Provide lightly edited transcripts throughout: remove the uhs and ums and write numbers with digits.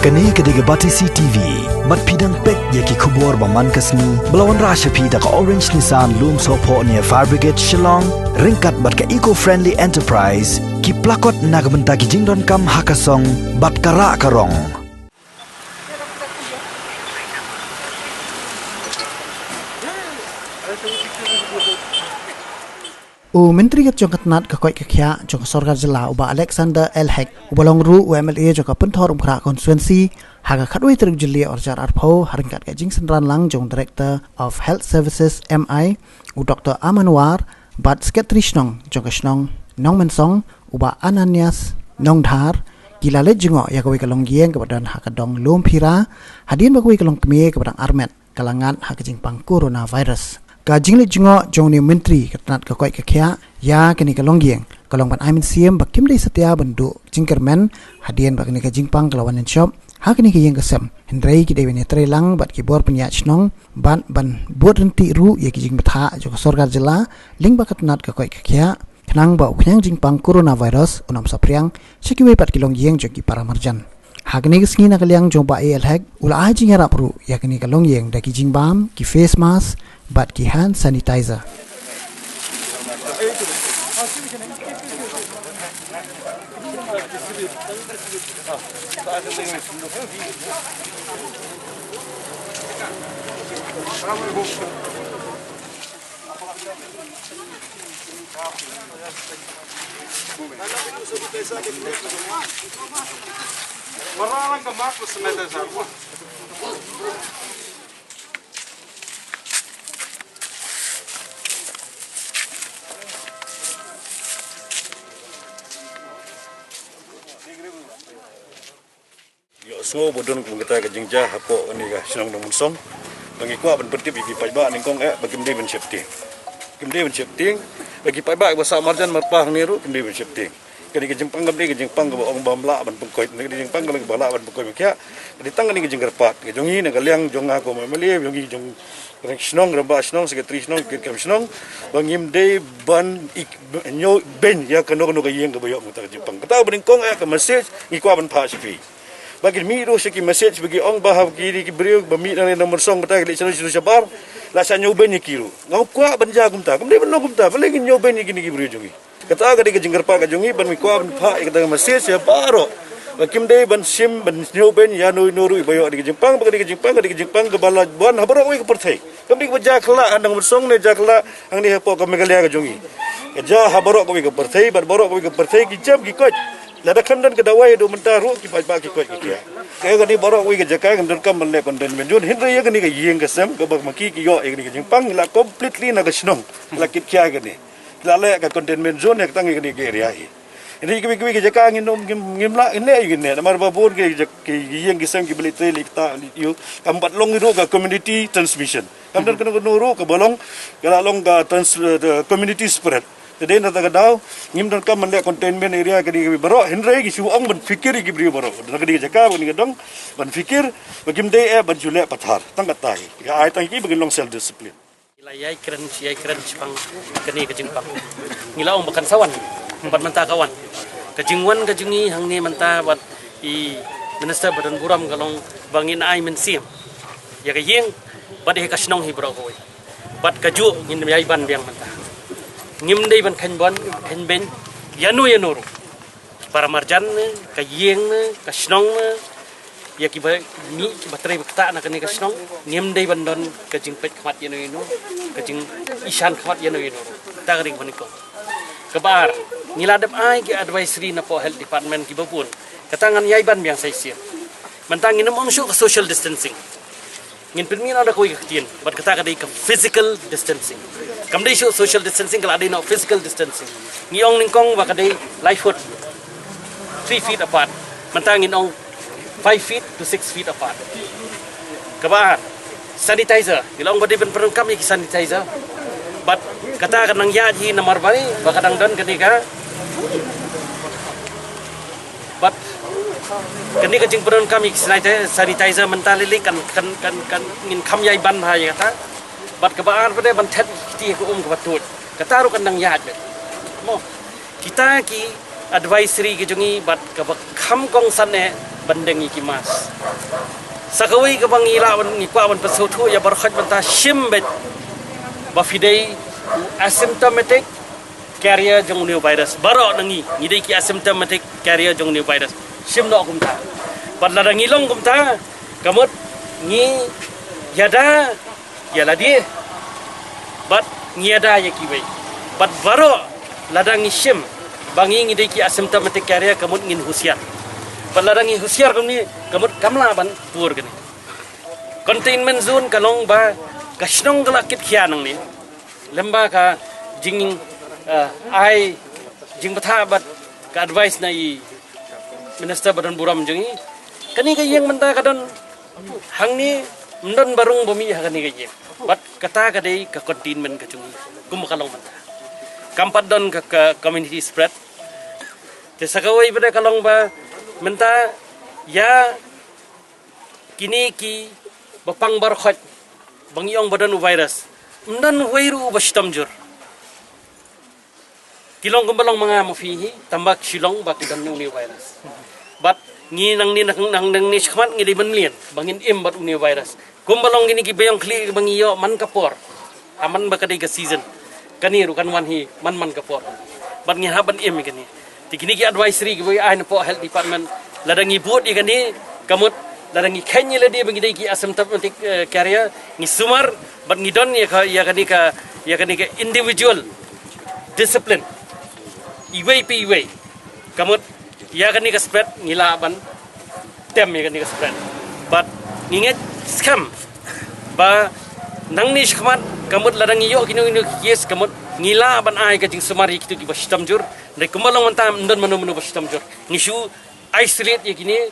Kani kediga bati CTV, mat pidang pek yaki kubur baman kasni, belawan rasha pida ka Orange Nissan Loom Sopo near Fire Brigade Shillong, ringkat bat ka eco-friendly enterprise, ki plakot nagbenta ki jingdon kam hakasong, bat kara karong. Menteri Jongkat Nat Kakoi Kakia Jongka Sorgar Jela Uba Alexander Elhek Ubalong Ru UMLA Jongka Pentor Umkra Konstituensi Haga Katwai Teruk Jeli Orjar Arpo Haringkat Kajing Sendran Lang Jong Director of Health Services MI U Dr. Amanwar Bat Sekretari Shnong Jongka Shnong Nong Mensong Uba Ananias Nong Dhar Gilale Jengok Yakawai Kalong Gieng Kepadang Hakadong Lom Pira Hadian Bakawai Kalong Kemie Kepadang Armet Kalangan Hakajing Pang Coronavirus Kajing le jengok jong ni menteri ketanat kakoi kakia ya kini kalonggieng kalong pan aimin siem bakim dei setia bentuk jingkermen hadian bak ni kajing pang kelawan shop ha kini kiyeng kesem hendrei ki dewe netre lang bat kibor penyat snong ban buat renti ru ya kijing betha jok sorgar jela ling bak ketanat kakoi kakia kenang bau kenyang jingpang coronavirus unam sapriang sekiwe pat kilonggieng joki para marjan Hakni kesini nak liang jompa Elhek ula aji ngarap ru yakni kalong yeng daki jingbam ki face mask bat ki hand sanitizer. Marang ka mak semete sarwa. Yo so bodon kung kita ka jingja hapo ani ka sinong nong song. Bagi ko ban pertip bagi paiba ning kong bagi mde ban septing. Kimde ban septing bagi paiba basa marjan marpah niru kimde ban septing. Kadi kejengpang gamli kejengpang go ong bamla ban pengkoi ne kejengpang go bala ban pengkoi mekya kadi tang ni kejenggerpat kejongi ne kaliang jonga ko memeli jongi jong snong ramba snong sekretari snong kirkam snong bangim de ban nyo ben ya kano no kayeng go boyok muta kejengpang kata ban kong ka message ngi kwa ban pa sipi bagi mi ro seki message bagi ong bahab kiri ki brio bami na nomor song kata kali selu sabar la sa nyo ben kiru ngau kwa ban ja gumta kumde ban no gumta bale nyo ben ki ni ki brio jongi kata ka di kejengger pa ka jongi ban mi kwa ban pa ikata message ya baro bakim de ban sim ban nyo ben ya no no ru boyok di kejengpang bagi kejengpang ke bala ban habaro oi ke perthai kamdi ko ja khla andang song ne ja khla ang ni hepo ka megalia ka jongi ja habaro ko ke perthai ban baro ko ke perthai ki jam ki koj lada kandan ke dawai do mentaru ki pa ki koj ki ya kaya gani baro ko ke jakai kandan kam le kandan menjun hindra ya gani ka yeng ka sem ka bak maki ki yo ni kejengpang la completely na ka snong la kit kya gani lale ka containment zone ek tangi ke area hi ini kibi ke jaka nginom ngimla ine igine namar babur ke yeng gisam ki beli tele ta yu kambat long ro ka community transmission kamdan kena ro ka bolong kala long ka community spread jadi nata ka daw ngimdan kam mande containment area ke di baro hindrai ki suang ban fikir ki bri baro nak di jaka ban gedong ban fikir bagim de ban jule pathar tangkat tai ya ai tangi bagin long self discipline Yai keren Jepang kini ke Jepang. Ngila ong bakan sawan, buat mentah kawan. Kejingwan kejungi hang ni mentah buat I minister badan buram kalong bangin ai mensiam. Ya kayeng buat he kasnong hi bro koi. Buat kaju ngin yai ban biang mentah. Ngim dei ban khen ben yanu para marjan kayeng kasnong ya kiba mi baterai bekta nak ni kasnong ngim dei bandon kajing pet khamat yeno ino kajing isan khamat yeno ino ta ring paniko kebar ngiladap ai ki advisory na po health department ki bapun katangan yai ban biang sai sia mentang nginum ong social distancing ngin permin ada koi ketien bat kata kadai ka physical distancing kam dei social distancing kala dei no physical distancing ngiong ningkong ba kadai life foot 3 feet apart mentang nginong 5 feet to 6 feet apart. Kabar sanitizer. Ilang badi perang kami ki sanitizer. But kata kanang yaji na marbani bakadang don ketika. But ketika jing perang kami sanitizer mentali kan ngin kam yai ban ha kata. But kabar pada ban thet ti ko kebatut. Kata ru kanang yaji. Mo kita ki advisory ki jungi bat ka kham kong san ne bandeng iki mas sakawi ka bangila ban ngikwa ban pasuthu ya barkhat ban ta shimbet ba fidei asymptomatic carrier jong new virus baro nangi ngidei ki asymptomatic carrier jong new virus shimno kumta padla ngilong kumta kamut ngi yada yala dia bat ngiada ya kiwei bat baro ladang shim bangi ngidei ki asymptomatic carrier kamut ngin husian Palarangi husiar kami kamut kamla ban pur gani. Containment zone kalong ba kasnong galakit khianang ni. Lemba ka jing ai jing batha bat ka advice na i minister badan buram jengi. Kani ka yang menta kadon hang ni mendon barung bumi kani ka yang. Bat kata kadai ka containment ka jungi. Kum kalong menta. Kampat don ka community spread. Tesakawai pada kalong ba menta ya kini ki bapang barkhat bangyong badan virus mdan wairu bastamjur kilong kumbalong mga mafihi tambak silong bakidan uni virus bat ngi nang ni skmat ngi di benlien bangin im bat uni virus kumbalong gini ki bayong kli bangiyo man kapor aman bakadai ka season kaniru kan wanhi man kapor bat ngi haban im gini Tikini ki advisory ki boy ahn po health department ladang ibut ikan ni kamut ladang ikannya ladi bagi ki asymptomatic carrier ni sumar bat ngidon ya kani ka individual discipline iway kamut ya kani ka spread ngila ban tem ya kani ka spread bat nginget scam ba nang ni skmat kamut ladang iyo kinu yes kamut ngila ban ai ka jing sumari kitu ki bastamjur dai kumalong menta ndon menu bastamjur ngisu isolate yakini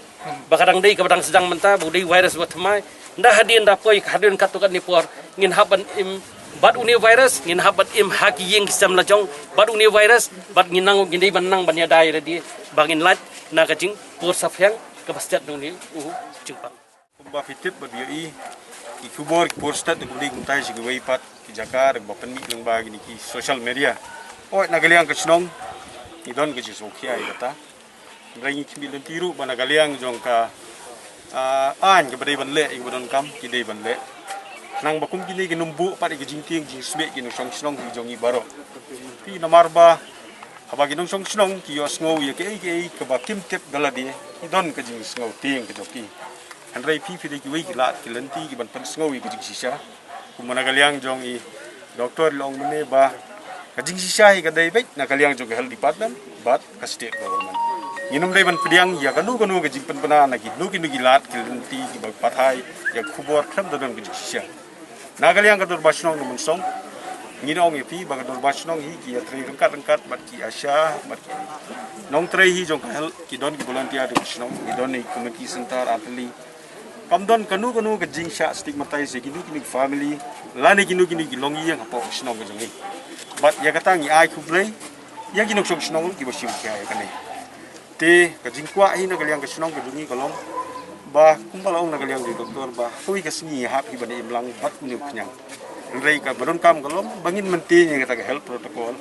bakadang dai kabadang sedang menta budai virus watmai nda hadin da poi hadin katukan ni por ngin haban im bat uni virus ngin haban im haki yeng sistem lajong bat uni virus bat nginang gindai banang banya dai radi bangin lat na ka jing por safyang kapastat duni jingpang ba fitip ba bi ki kubor por stat duli kuntai si gwai pat ki jakar ba penmi lang ba gini ki social media oi nagaliang ka snong idon ke sokhia ita rangi kimbilan tiru ba nagaliang jong ka an ke badai banle i bodon kam ki dei banle nang bakum kini ki numbu pat ki jingting jing sme ki no song snong ki jongi baro ki namar ba haba ki no song snong ki yos ngau ye ke ba kim tep daladi idon ke jing ngau ting ke joki Andrai pi ki wei ki lat ki lenti ki ban pan ngau ki jing sisa kumana galiang jong i doktor long mene ba ka jing sisa hi ka dai bet na galiang jong health department bat ka state government nginum dai ban pediang ya kanu ka jing pan pana na ki nu ki lat ki lenti ki ba pathai ya khubor kham da ki jing sisa na galiang ka dor basnong no song nginong pi ba ka dor basnong hi ki ya tri rengkat bat ki asya bat ki nong tri hi jong ka health ki don ki volunteer di basnong ki don ni community center atli Kamdon kanu ke jing sha stigmatize kinu family lani kinu longi yang hapo snong jongi but ya kata ngi ai kublai ya kinu sok snong ki bosim kya ya kane te ka jing kwa hi na kaliang ke snong ke jongi kolong ba kumbalong na kaliang di doktor ba hui ka sni hap hi bani imlang bat kunu knyang rei ka baron kam kolong bangin menti ni kata health protocol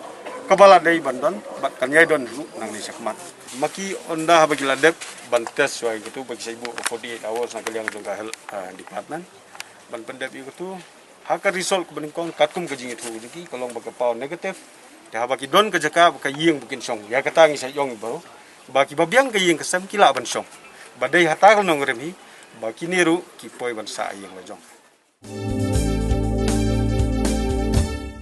kabala dai bandon bat kanyai don ru nang ni sakmat maki onda bagi ladep bantes suai gitu bagi saibu 48 hours na kaliang jongka health department ban pendep itu haka result ko beningkong katum ka jing itu jadi kolong baka pau negatif dah bagi don ka jaka baka ying bukin song ya kata ngi sayong baro baki babiang ka ying kasam kila ban song badai hata ko nong remhi baki niru ki poi ban sa ying lajong